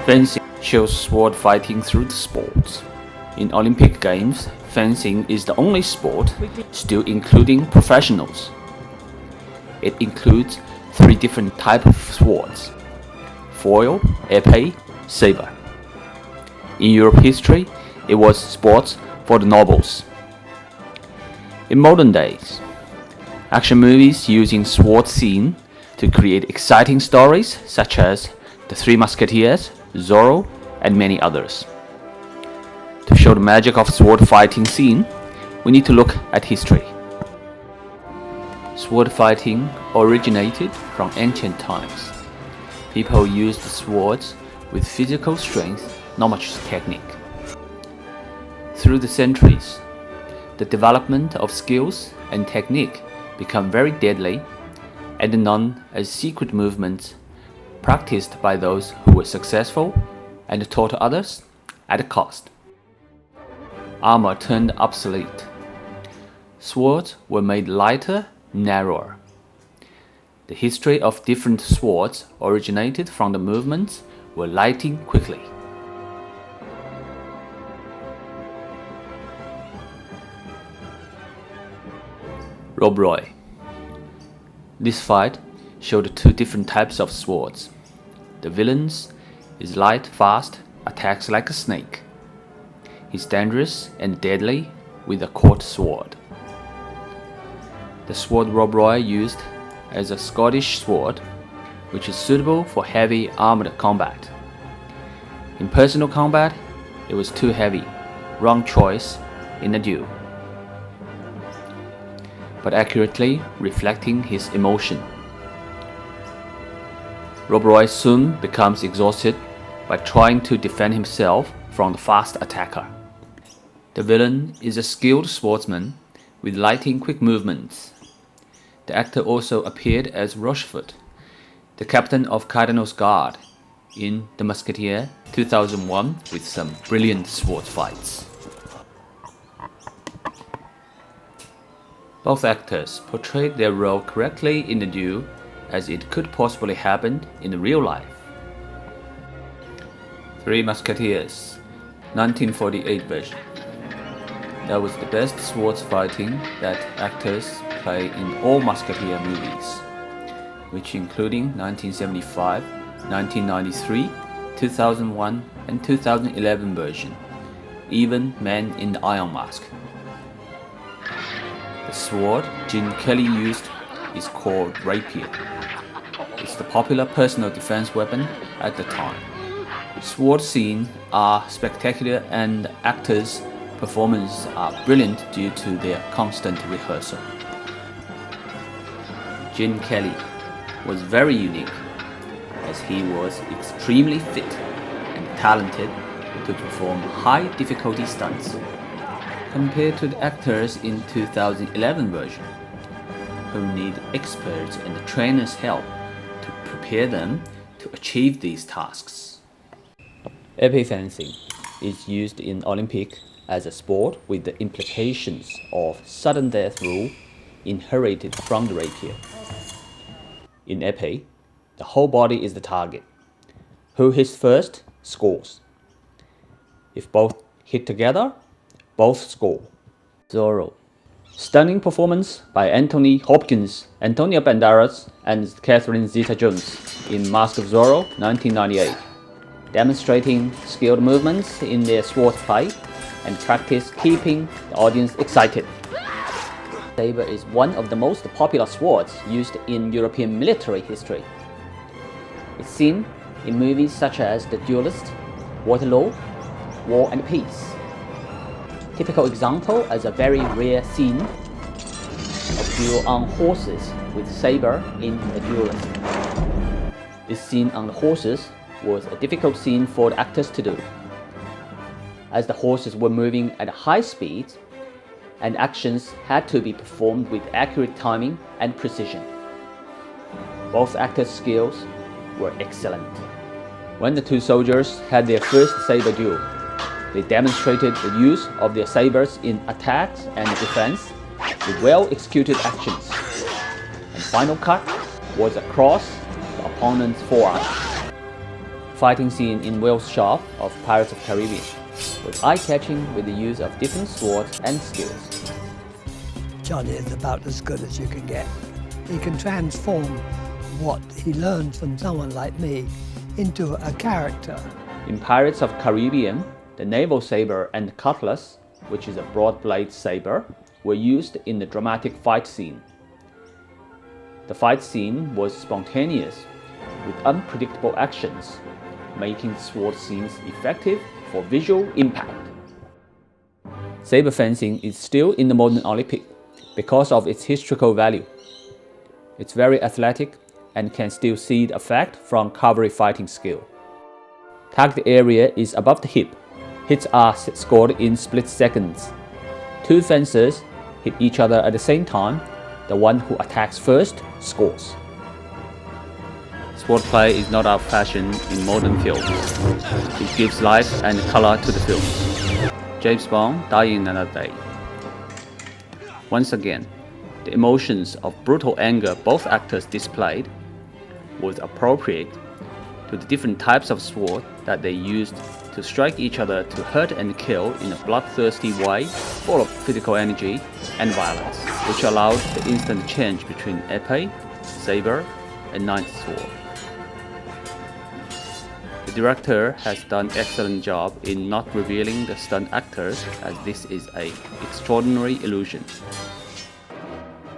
Fencing shows sword fighting through the sports. In Olympic Games, fencing is the only sport still including professionals. It includes 3 different types of swords: foil, épée, saber. In Europe history, it was sports for the nobles. In modern days, action movies using sword scene to create exciting stories such as The Three Musketeers, Zorro, and many others. To show the magic of sword fighting scene, we need to look at history. Sword fighting originated from ancient times. People used swords with physical strength, not much technique. Through the centuries, the development of skills and technique become very deadly and known as secret movements practiced by those who were successful and taught others at a cost. Armor turned obsolete. Swords were made lighter, narrower. The history of different swords originated from the movements were lighting quickly. Rob Roy. This fight showed 2 different types of swords. The villain's is light, fast, attacks like a snake. He's dangerous and deadly with a court sword. The sword Rob Roy used is a Scottish sword, which is suitable for heavy armored combat. In personal combat, it was too heavy, wrong choice in a duel, but accurately reflecting his emotion. Rob Roy soon becomes exhausted by trying to defend himself from the fast attacker. The villain is a skilled swordsman with lightning quick movements. The actor also appeared as Rochefort, the captain of Cardinal's Guard in The Musketeer 2001 with some brilliant sword fights. Both actors portrayed their role correctly in the duel as it could possibly happen in real life. Three Musketeers, 1948 version. That was the best swords fighting that actors play in all Musketeer movies, which including 1975, 1993, 2001 and 2011 version, even Man in the Iron Mask. The sword Gene Kelly used is called rapier. It's the popular personal defense weapon at the time. Sword scenes are spectacular and actors' performances are brilliant due to their constant rehearsal. Gene Kelly was very unique as he was extremely fit and talented to perform high difficulty stunts compared to the actors in 2011 version who need experts and trainers' help to prepare them to achieve these tasks. Épée fencing is used in Olympic as a sport with the implications of sudden death rule inherited from the rapier. In épée, the whole body is the target. Who hits first scores. If both hit together, both score. Zorro. Stunning performance by Anthony Hopkins, Antonio Banderas, and Catherine Zeta-Jones in Mask of Zorro, 1998, demonstrating skilled movements in their sword fight and practice keeping the audience excited. Saber is one of the most popular swords used in European military history. It's seen in movies such as The Duelist, Waterloo, War and Peace. Typical example is a very rare scene of duel on horses with saber in The Duelist. This scene on the horses was a difficult scene for the actors to do, as the horses were moving at high speed and actions had to be performed with accurate timing and precision. Both actors' skills were excellent. When the 2 soldiers had their first saber duel, they demonstrated the use of their sabers in attacks and defense with well-executed actions. And final cut was across the opponent's forearm. fighting scene in Whale's shop of Pirates of the Caribbean was eye-catching with the use of different swords and skills. Johnny is about as good as you can get. He can transform what he learns from someone like me into a character. In Pirates of the Caribbean, the naval saber and cutlass, which is a broad-blade saber, were used in the dramatic fight scene. The fight scene was spontaneous, with unpredictable actions, making the sword scenes effective for visual impact. Saber fencing is still in the modern Olympic because of its historical value. It's very athletic and can still see the effect from cavalry fighting skill. Target area is above the hip. Hits are scored in split seconds. Two fencers hit each other at the same time. The one who attacks first scores. Swordplay is not out of fashion in modern films. It gives life and color to the films. James Bond, Die in Another Day. Once again, the emotions of brutal anger both actors displayed was appropriate to the different types of sword that they used to strike each other to hurt and kill in a bloodthirsty way full of physical energy and violence, which allowed the instant change between épée, saber, and ninth sword. The director has done an excellent job in not revealing the stunt actors, as this is an extraordinary illusion.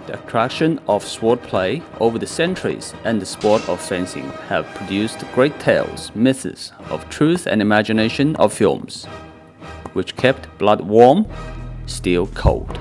The attraction of swordplay over the centuries and the sport of fencing have produced great tales, myths of truth and imagination of films, which kept blood warm, steel cold.